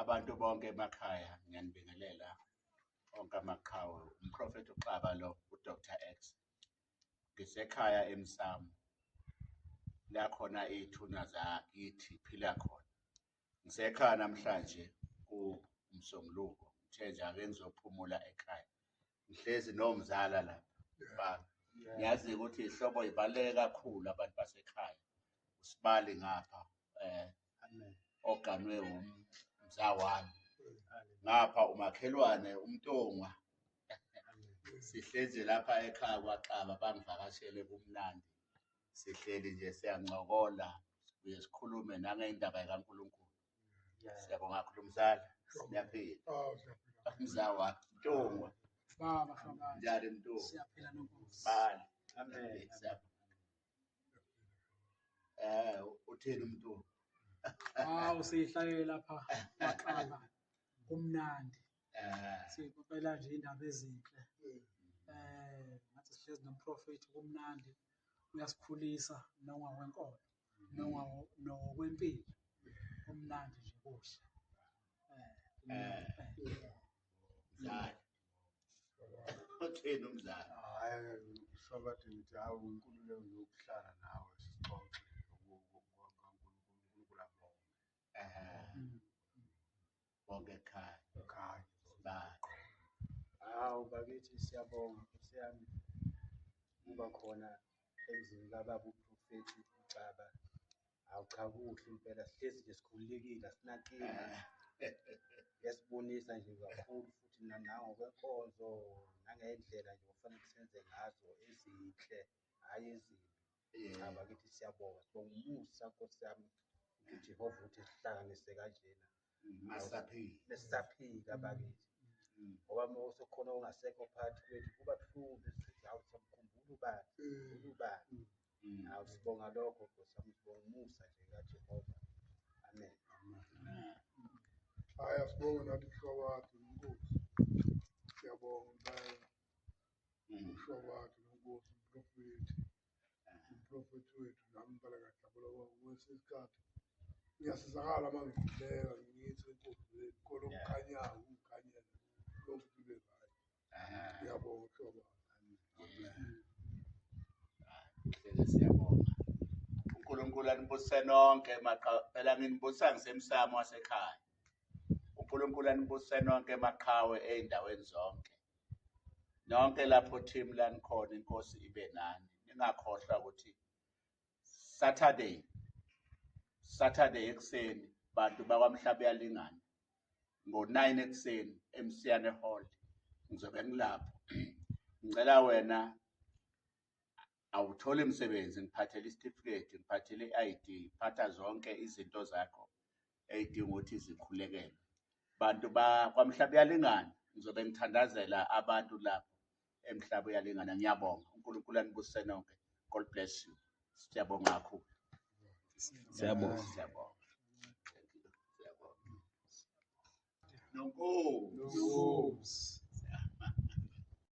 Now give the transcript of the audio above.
Abantu bonke emakhaya ngiyanibingelela onke amaqhawe. Umprofethi uXaba lo, uDr. X. Ngisekhaya eMsamo, la khona iy'thuna zakithi phila khona. Ngisekhaya namhlanje kuMsombuluko, ngithe nje ake ngizophumula ekhaya. Ngihlezi nomzala lapha. Ngiyazi ukuthi ihlobo ibaluleke kakhulu abantu basekhaya. Usibali ngapha, oganwe umzawami. Ngapha umakhelwane umntongwa. Sihlezi lapha ekhaya kwaXaba, bangivakashele kumnandi. Sihleli nje siyancokola, sibuye sikhulume nangey'ndaba zikaNkulunkulu. Siyabonga kakhulu mzala, siyaphila. Mzawa, Mntongwa. Baba, Njani Mntongwa? siyaphila noNkosi. Bali. Amen. Uthini Mntongwa? Usihlaye lapha kwaXaba kumnandi. Sixoxela nje indaba ezinhle. Ngathi sihlezi nomprofethi kumnandi, uyasikhulisa nongakwenkolo, nokwempilo. Kumnandi nje kuhle. Mzala. Uthini umzala? Hhayi, sobathi ngithi hawu inkululeko yokuhlala nawe sixoxe uNkulunkulu abonge. Bonke ekhaya. Ekhaya. Bali. Hawu bakithi siyabonga Nkosi yami kuba khona emzini kababa uprofethi uXaba. Hawu cha kuhle impela, sihlezi nje sikhululekile, asinankinga. Kuyasibonisa nje kakhulu futhi nangokwenkonzo nangendlela nje okufanele senze ngazo ezinhle, hhayi ezimbi. Cha bakithi siyabonga, sibonga umusa Nkosi yami uJehova ukuthi sihlanganise kanjena. Sisaphila bakithi. Ngoba uma usekhona ongasekho phakathi kwethu kuba buhlungu sithi hawu samkhumbula ubani. Hawu sibonga lokho Nkosi yami, sibonga umusa nje kaJehova. Amen. Hhayi asibonge nathi mhlobo wakhe noNkosi. Siyabonga impela umhlobo wakhe noNkosi, umprofethi wethu nami impela ngiyajabula kwesinye isikhathi. Ngiyasizakala uma ngidluleka ngithi enkosini khona okukhanyayo ungikhanyela lonke libe right. Ngiyabonga mhlobo wami. Hleze siyabonga. uNkulunkulu anibusise nonke phela nginibusisa ngisemsamo wasekhaya. uNkulunkulu anibusise nonke emaqhawe ey'ndaweni zonke. Nonke lapho team lanikhona, inkosi ibe nani. Ningakhohlwa ukuthi Saturday ekuseni bantu bakwaMhlaba Iyalingana. Ngo-9 ekuseni eMsiyane Hall ngizobe ngilapho. Ngicela wena awuthole imisebenzi, ngiphathele isitifiketi, ngiphathele i-ID, phatha zonke izinto zakho ey'dinga ukuthi zikhulekele. Bantu bakwaMhlaba Iyalingana, ngizobe ngithandazela abantu lapho eMhlaba Iyalingana. Ngiyabonga. uNkulunkulu anibusise nonke. God bless you. Siyabonga kakhulu. Siyabonga. Nonkosi.